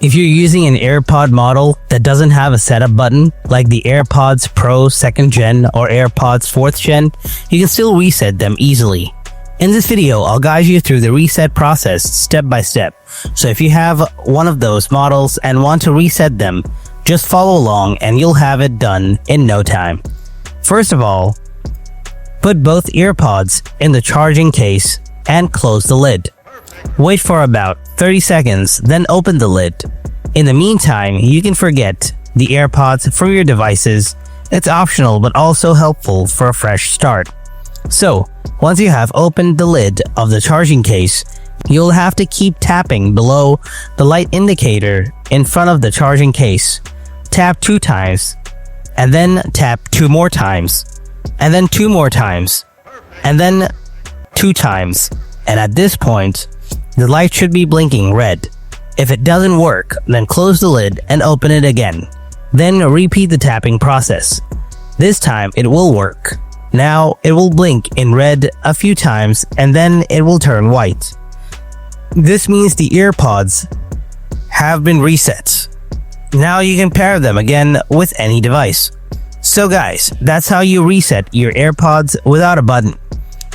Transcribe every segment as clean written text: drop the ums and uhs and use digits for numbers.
If you're using an AirPod model that doesn't have a setup button, like the AirPods Pro 2nd Gen or AirPods 4th Gen, you can still reset them easily. In this video, I'll guide you through the reset process step by step. So if you have one of those models and want to reset them, just follow along and you'll have it done in no time. First of all, put both earpods in the charging case and close the lid. Wait for about 30 seconds, then open the lid. In the meantime, you can forget the AirPods from your devices. It's optional but also helpful for a fresh start. So, once you have opened the lid of the charging case, you'll have to keep tapping below the light indicator in front of the charging case. Tap 2 times, and then tap 2 more times, and then 2 more times, and then 2 times. And at this point, the light should be blinking red. If it doesn't work, then close the lid and open it again. Then repeat the tapping process. This time it will work. Now it will blink in red a few times and then it will turn white. This means the earpods have been reset. Now you can pair them again with any device. So guys, that's how you reset your AirPods without a button.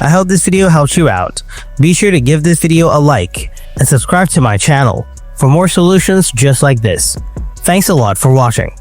I hope this video helped you out. Be sure to give this video a like and subscribe to my channel for more solutions just like this. Thanks a lot for watching.